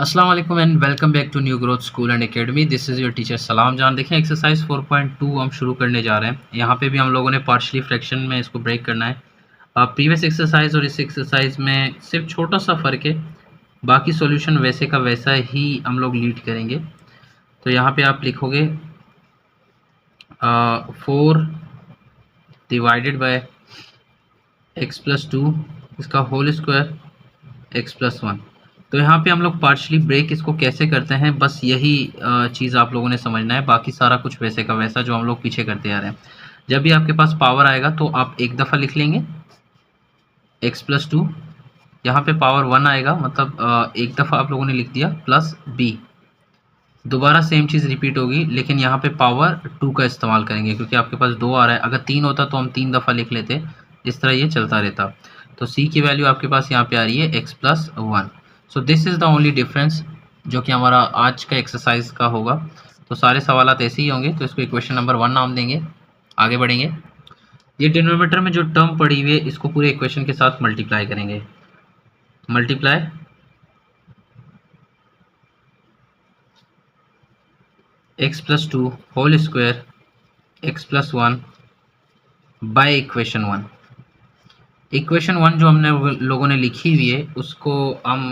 अस्सलाम वालेकुम and welcome back to new growth school and academy. This is your teacher Salam Jan. देखें exercise 4.2 हम शुरू करने जा रहे हैं। यहाँ पे भी हम लोगों ने पार्शली फ्रैक्शन में इसको ब्रेक करना है। प्रीवियस एक्सरसाइज और इस एक्सरसाइज में सिर्फ छोटा सा फ़र्क है, बाकी सॉल्यूशन वैसे का वैसा ही हम लोग लीड करेंगे। तो यहाँ पे आप लिखोगे 4 डिवाइडेड बाय एक्स प्लस 2 इसका होल स्क्वायर एक्स प्लस 1। तो यहाँ पे हम लोग पार्शली ब्रेक इसको कैसे करते हैं, बस यही चीज़ आप लोगों ने समझना है। बाकी सारा कुछ वैसे का वैसा जो हम लोग पीछे करते आ रहे हैं। जब भी आपके पास पावर आएगा तो आप एक दफ़ा लिख लेंगे x प्लस 2, यहाँ पे पावर 1 आएगा, मतलब एक दफ़ा आप लोगों ने लिख दिया प्लस b। दोबारा सेम चीज़ रिपीट होगी, लेकिन यहाँ पे पावर 2 का इस्तेमाल करेंगे क्योंकि आपके पास 2 आ रहा है। अगर 3 होता तो हम 3 दफ़ा लिख लेते, इस तरह ये चलता रहता। तो c की वैल्यू आपके पास यहाँ पे आ रही है x plus 1। So this is the only difference जो कि हमारा आज का एक्सरसाइज का होगा। तो सारे सवालात ऐसे ही होंगे, तो इसको इक्वेशन नंबर 1 नाम देंगे। आगे बढ़ेंगे। ये डिनोमिनेटर में जो टर्म पड़ी हुई है इसको पूरे इक्वेशन के साथ मल्टीप्लाई करेंगे। Multiply x plus 2 whole square x plus 1 by equation 1। Equation 1 जो हमने लोगों ने लिखी हुई है उसको हम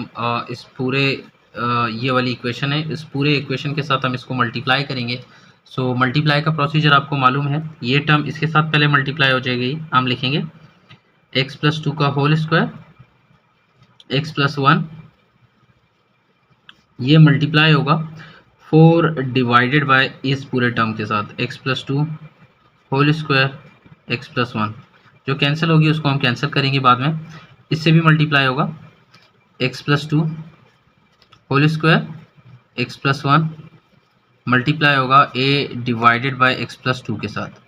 इस पूरे ये वाली इक्वेशन है, इस पूरे इक्वेशन के साथ हम इसको मल्टीप्लाई करेंगे। सो मल्टीप्लाई का प्रोसीजर आपको मालूम है। ये टर्म इसके साथ पहले मल्टीप्लाई हो जाएगी। हम लिखेंगे एक्स प्लस 2 का होल स्क्वायर एक्स प्लस 1, ये मल्टीप्लाई होगा 4 डिवाइडेड बाय इस पूरे टर्म के साथ x plus 2 whole square x plus 1। जो कैंसिल होगी उसको हम कैंसिल करेंगे बाद में। इससे भी मल्टीप्लाई होगा x plus 2 whole square x plus 1 multiply होगा a divided by x plus 2 के साथ।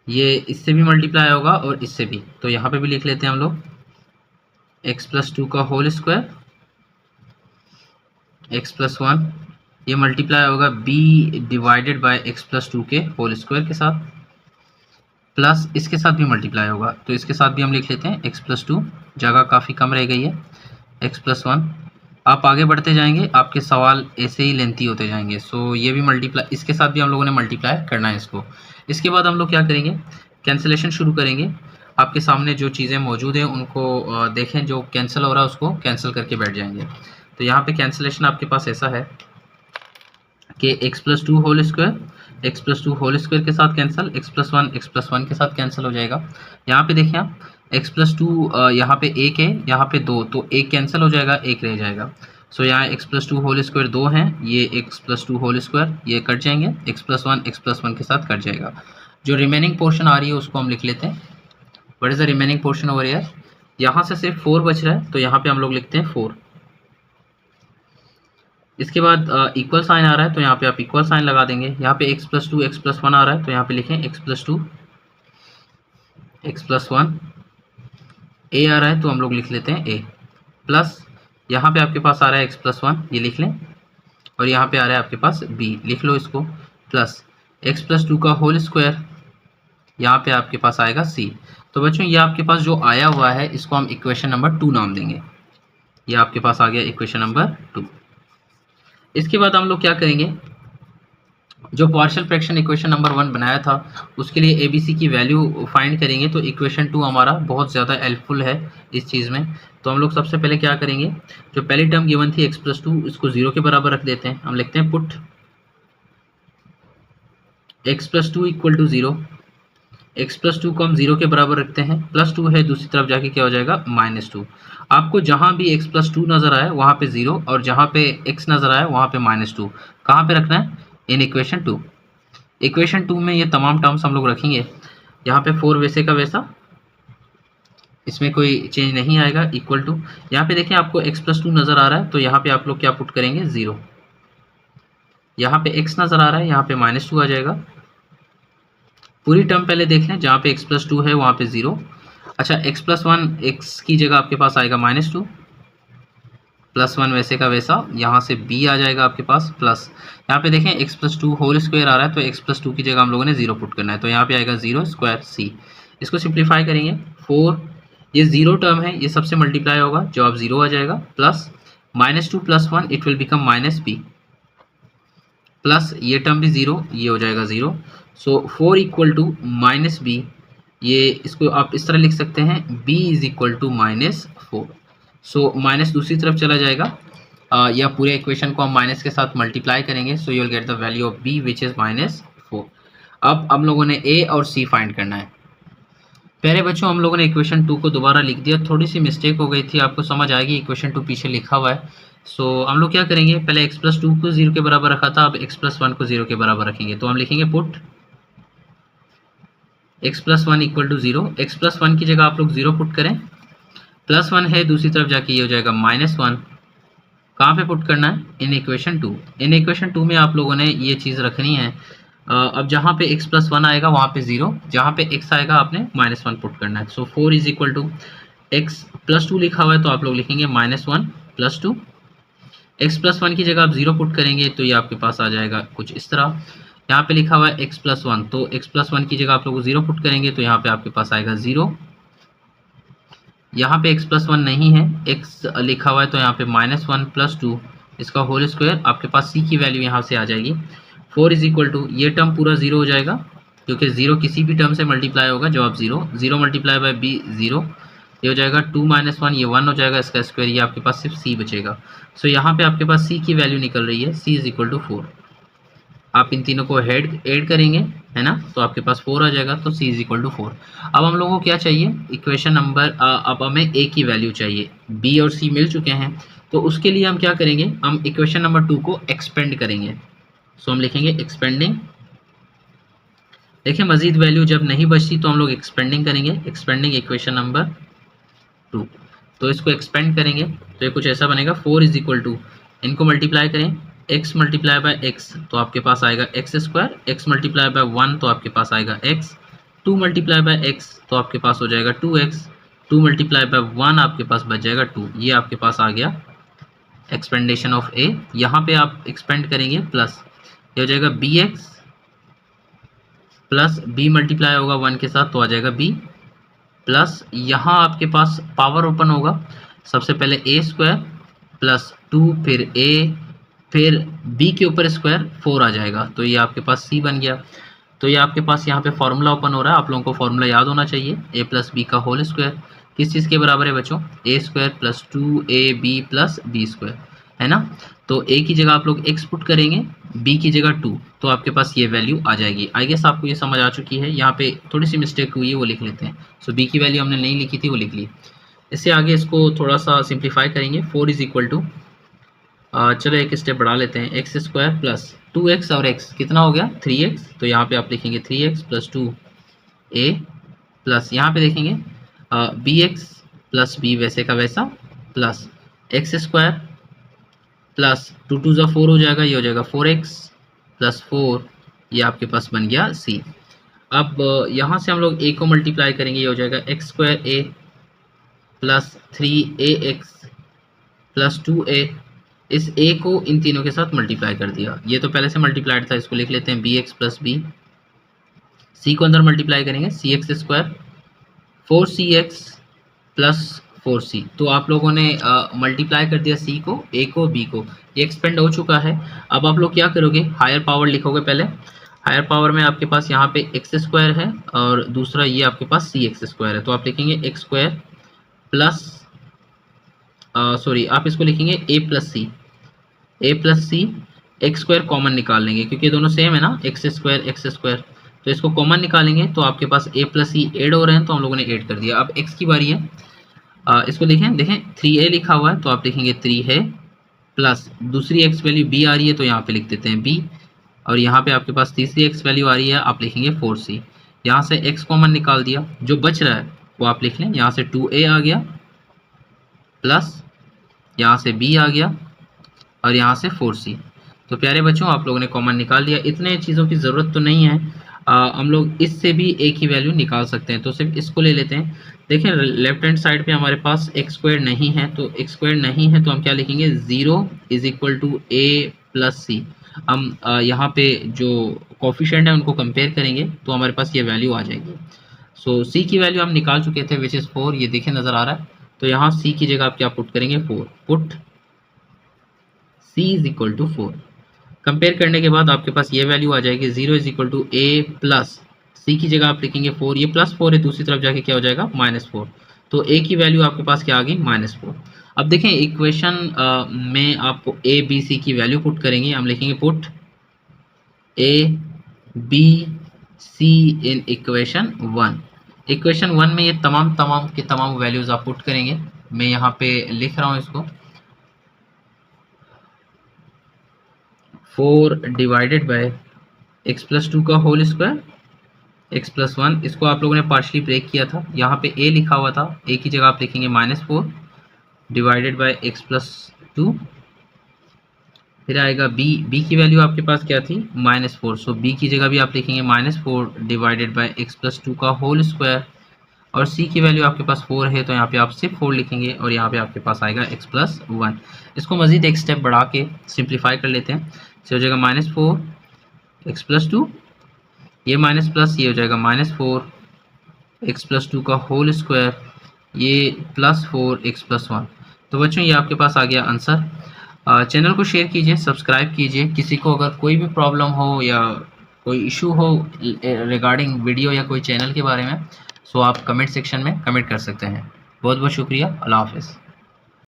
ये इससे भी मल्टीप्लाई होगा और इससे भी। तो यहाँ पे भी लिख लेते हैं हम लोग एक्स प्लस 2 का होल स्क्वायर एक्स प्लस 1, ये मल्टीप्लाई होगा b divided by x plus 2 के होल स्क्वायर के साथ, प्लस इसके साथ भी मल्टीप्लाई होगा। तो इसके साथ भी हम लिख लेते हैं एक्स प्लस 2, जगह काफ़ी कम रह गई है, एक्स प्लस 1। आप आगे बढ़ते जाएंगे, आपके सवाल ऐसे ही लेंथी होते जाएंगे। सो ये भी मल्टीप्लाई, इसके साथ भी हम लोगों ने मल्टीप्लाई करना है इसको। इसके बाद हम लोग क्या करेंगे, कैंसिलेशन शुरू करेंगे। आपके सामने जो चीज़ें मौजूद हैं उनको देखें, जो कैंसिल हो रहा है उसको कैंसिल करके बैठ जाएंगे। तो यहाँ पे कैंसिलेशन आपके पास ऐसा है कि x plus 2 whole square x plus 2 whole square के साथ कैंसिल, एक्स प्लस 1 के साथ कैंसिल हो जाएगा। यहाँ पे देखिए आप एक्स प्लस 2 यहाँ पे एक है, यहाँ पे 2, तो एक कैंसिल हो जाएगा, एक रह जाएगा। सो यहाँ एक्स प्लस 2 होल स्क्वायर 2 हैं, ये एक्स प्लस 2 होल स्क्वायर ये कट जाएंगे, एक्स प्लस 1 के साथ कट जाएगा। जो रिमेनिंग पोर्शन आ रही है उसको हम लिख लेते हैं। What is the remaining portion over here. यहाँ से सिर्फ 4 बच रहा है, तो यहाँ पे हम लोग लिखते हैं 4। इसके बाद इक्वल साइन आ रहा है, तो यहाँ पे आप इक्वल साइन लगा देंगे। यहाँ पे एक्स प्लस 2 एक्स प्लस 1 आ रहा है, तो यहाँ पे लिखें एक्स प्लस 2 एक्स प्लस 1। ए आ रहा है तो हम लोग लिख लेते हैं ए, प्लस यहाँ पे आपके पास आ रहा है एक्स प्लस 1, ये लिख लें, और यहाँ पे आ रहा है आपके पास बी, लिख लो इसको, प्लस एक्स प्लस 2 का होल स्क्वायर, यहाँ पे आपके पास आएगा सी। तो बच्चों ये आपके पास जो आया हुआ है इसको हम इक्वेशन नंबर 2 नाम देंगे। ये आपके पास आ गया इक्वेशन नंबर 2। इसके बाद हम लोग क्या करेंगे, जो पार्शियल फ्रैक्शन इक्वेशन नंबर 1 बनाया था उसके लिए ABC की वैल्यू फाइंड करेंगे। तो इक्वेशन 2 हमारा बहुत ज़्यादा हेल्पफुल है इस चीज़ में। तो हम लोग सबसे पहले क्या करेंगे, जो पहली टर्म गिवन थी एक्स प्लस 2, इसको 0 के बराबर रख देते हैं। हम लिखते हैं put x plus 2 equal to 0। X plus 2 को हम 0 के बराबर रखते हैं, प्लस 2 है दूसरी तरफ जाके क्या हो जाएगा -2। आपको जहाँ भी एक्स प्लस 2 नज़र आए वहाँ पे 0, और जहाँ पे x नज़र आए वहाँ पे -2। कहाँ पे रखना है, इन इक्वेशन 2। इक्वेशन 2 में ये तमाम टर्म्स हम लोग रखेंगे। यहाँ पे 4 वैसे का वैसा, इसमें कोई चेंज नहीं आएगा, इक्वल टू, यहाँ पे देखें आपको x प्लस 2 नज़र आ रहा है, तो यहाँ पे आप लोग क्या पुट करेंगे 0। यहाँ पे x नज़र आ रहा है, यहाँ पे -2 आ जाएगा। पूरी टर्म पहले देख लें, जहाँ पे x प्लस 2 है वहाँ पे 0। अच्छा x प्लस 1 x की जगह आपके पास आएगा -2, प्लस 1 वैसे का वैसा, यहाँ से b आ जाएगा आपके पास, प्लस यहाँ पे देखें x प्लस 2 होल स्क्वायर आ रहा है, तो x प्लस 2 की जगह हम लोगों ने 0 पुट करना है, तो यहाँ पे आएगा 0 स्क्वायर c। इसको सिंप्लीफाई करेंगे, 4, ये 0 टर्म है, ये सबसे मल्टीप्लाई होगा, जवाब 0 आ जाएगा, plus -2 + 1 it will become -b, plus ये टर्म भी 0, ये हो जाएगा 0। सो 4 = -b, ये इसको आप इस तरह लिख सकते हैं b = -4। सो माइनस दूसरी तरफ चला जाएगा, या पूरे इक्वेशन को हम माइनस के साथ मल्टीप्लाई करेंगे। So you will get the value of b which is -4। अब हम लोगों ने a और c फाइंड करना है। प्यारे बच्चों, हम लोगों ने इक्वेशन 2 को दोबारा लिख दिया, थोड़ी सी मिस्टेक हो गई थी, आपको समझ आएगी इक्वेशन 2 पीछे लिखा हुआ है। सो हम लोग क्या करेंगे, पहले x + 2 को 0 के बराबर रखा था, अब x + 1 को 0 के बराबर रखेंगे। तो हम लिखेंगे पुट x + 1 = 0। x + 1 की जगह आप लोग 0 पुट करें, +1 है दूसरी तरफ जाके ये हो जाएगा -1। कहाँ पे पुट करना है, इन इक्वेशन 2। इन इक्वेशन 2 में आप लोगों ने ये चीज़ रखनी है। अब जहाँ पे x + 1 आएगा वहाँ पे 0, जहाँ पे x आएगा आपने -1 पुट करना है। सो 4 = x + 2 लिखा हुआ है तो आप लोग लिखेंगे -1 + 2। x + 1 की जगह आप 0 पुट करेंगे तो ये आपके पास आ जाएगा कुछ इस तरह। यहाँ पे लिखा हुआ है x + 1, तो x + 1 की जगह आप लोग 0 पुट करेंगे तो यहाँ पे आपके पास आएगा 0। यहाँ पे x + 1 नहीं है, x लिखा हुआ है तो यहाँ पे -1 + 2 इसका होल स्क्वायर, आपके पास c की वैल्यू यहाँ से आ जाएगी। 4 = ये टर्म पूरा 0 हो जाएगा, क्योंकि 0 किसी भी टर्म से मल्टीप्लाई होगा, जवाब 0। 0 × b 0, ये हो जाएगा 2 - 1, ये 1 हो जाएगा, इसका स्क्वायर, ये आपके पास सिर्फ c बचेगा। सो यहाँ पे आपके पास c की वैल्यू निकल रही है, c = 4। आप इन तीनों को ऐड करेंगे, है ना, तो आपके पास 4 आ जाएगा, तो c = 4। अब हम लोगों को क्या चाहिए, इक्वेशन नंबर, अब हमें a की वैल्यू चाहिए। b और c मिल चुके हैं, तो उसके लिए हम क्या करेंगे, हम इक्वेशन नंबर 2 को एक्सपेंड करेंगे। सो हम लिखेंगे एक्सपेंडिंग। देखिए मजीद वैल्यू जब नहीं बचती तो हम लोग एक्सपेंडिंग करेंगे, एक्सपेंडिंग इक्वेशन नंबर 2। तो इसको एक्सपेंड करेंगे तो ये कुछ ऐसा बनेगा, 4 = इनको मल्टीप्लाई करें, x × x तो आपके पास आएगा x², x × 1 तो आपके पास आएगा x, 2 × x तो आपके पास हो जाएगा 2x, 2 × 1 आपके पास बच जाएगा 2। ये आपके पास आ गया एक्सपेंडेशन ऑफ a। यहाँ पे आप एक्सपेंड करेंगे प्लस, ये हो जाएगा bx प्लस b मल्टीप्लाई होगा 1 के साथ तो आ जाएगा b, प्लस यहाँ आपके पास पावर ओपन होगा, सबसे पहले a² प्लस 2 फिर a फिर b के ऊपर स्क्वायर 4 आ जाएगा, तो ये आपके पास c बन गया। तो ये आपके पास यहाँ पे फॉर्मूला ओपन हो रहा है, आप लोगों को फॉर्मूला याद होना चाहिए, a + b का होल स्क्वायर किस चीज़ के बराबर है बच्चों, a² + 2ab + b², है ना। तो a की जगह आप लोग x पुट करेंगे, b की जगह 2, तो आपके पास ये वैल्यू आ जाएगी। आई गेस आपको ये समझ आ चुकी है, यहाँ पे थोड़ी सी मिस्टेक हुई है वो लिख लेते हैं। सो b की वैल्यू हमने नहीं लिखी थी, वो लिख ली। इससे आगे इसको थोड़ा सा सिंप्लीफाई करेंगे। 4 = चलो एक स्टेप बढ़ा लेते हैं, x² + 2x और x कितना हो गया 3x, तो यहाँ पे आप लिखेंगे 3x + 2a प्लस यहाँ पे देखेंगे bx + b वैसे का वैसा प्लस x² प्लस 2 × 2 = 4 हो जाएगा, ये हो जाएगा 4x + 4, ये आपके पास बन गया c। अब यहाँ से हम लोग a को मल्टीप्लाई करेंगे, ये हो जाएगा x² plus 3ax plus 2a। इस a को इन तीनों के साथ मल्टीप्लाई कर दिया, ये तो पहले से मल्टीप्लाइड था, इसको लिख लेते हैं bx + b। c को अंदर मल्टीप्लाई करेंगे, cx² 4cx + 4c। तो आप लोगों ने मल्टीप्लाई कर दिया c को, a को, b को, ये एक्सपेंड हो चुका है। अब आप लोग क्या करोगे, हायर पावर लिखोगे पहले। हायर पावर में आपके पास यहाँ पे x² है और दूसरा ये आपके पास cx² है, तो आप लिखेंगे x² प्लस सॉरी आप इसको लिखेंगे a + c, x² कॉमन निकाल लेंगे क्योंकि दोनों सेम है ना, x², तो इसको कॉमन निकालेंगे तो आपके पास a + c ऐड हो रहे हैं, तो हम लोगों ने ऐड कर दिया। अब x की बारी है, इसको देखें 3a लिखा हुआ है तो आप लिखेंगे 3 है प्लस दूसरी x वैल्यू b आ रही है तो यहाँ पे लिख देते हैं b, और यहाँ पे आपके पास तीसरी x वैल्यू आ रही है, आप लिखेंगे 4c। यहाँ से x कॉमन निकाल दिया, जो बच रहा है वो आप लिख लें, यहाँ से 2a आ गया प्लस यहाँ से b आ गया और यहाँ से 4c। तो प्यारे बच्चों आप लोगों ने कॉमन निकाल लिया, इतने चीज़ों की ज़रूरत तो नहीं है, हम लोग इससे भी a की वैल्यू निकाल सकते हैं, तो सिर्फ इसको ले लेते हैं। देखें लेफ्ट हैंड साइड पे हमारे पास x² नहीं है, तो x² नहीं है तो हम क्या लिखेंगे 0 = a + c। हम यहाँ पे जो कोफिशिएंट है उनको कंपेयर करेंगे तो हमारे पास ये वैल्यू आ जाएगी। सो c की वैल्यू हम निकाल चुके थे विच इज़ 4, ये देखें नज़र आ रहा है। तो यहाँ c की जगह आप क्या पुट करेंगे 4, put c is equal to 4। Compare करने के बाद आपके पास ये वैल्यू आ जाएगी 0 is equal to a plus c की जगह आप लिखेंगे 4, ये +4 है, दूसरी तरफ जाके क्या हो जाएगा -4। तो a की वैल्यू आपके पास क्या आ गई -4। अब देखें इक्वेशन में आपको a b c की वैल्यू पुट करेंगे, हम लिखेंगे put a b c in equation 1। Equation 1 में ये तमाम के तमाम वैल्यूज आप पुट करेंगे। मैं यहाँ पे लिख रहा हूँ इसको 4 डिवाइडेड बाय x प्लस 2 का होल स्क्वायर x प्लस 1, इसको आप लोगों ने पार्शली ब्रेक किया था, यहाँ पे a लिखा हुआ था, a की जगह आप लिखेंगे -4 डिवाइडेड बाय x प्लस 2, फिर आएगा b की वैल्यू आपके पास क्या थी -4, सो b की जगह भी आप लिखेंगे -4 डिवाइडेड बाय x प्लस 2 का होल स्क्वायर, और c की वैल्यू आपके पास 4 है तो यहाँ पे आप सिर्फ 4 लिखेंगे और यहाँ पे आपके पास आएगा x प्लस 1। इसको मज़ीद एक स्टेप बढ़ा के सिंप्लीफाई कर लेते हैं। तो हो जाएगा -4 x प्लस 2, ये माइनस प्लस ये हो जाएगा -4 x प्लस 2 का होल स्क्वायर, ये +4 x प्लस 1। तो बच्चों ये आपके पास आ गया आंसर। चैनल को शेयर कीजिए, सब्सक्राइब कीजिए। किसी को अगर कोई भी प्रॉब्लम हो या कोई इशू हो रिगार्डिंग वीडियो या कोई चैनल के बारे में, सो आप कमेंट सेक्शन में कमेंट कर सकते हैं। बहुत बहुत शुक्रिया। अल्लाह हाफ़िज़।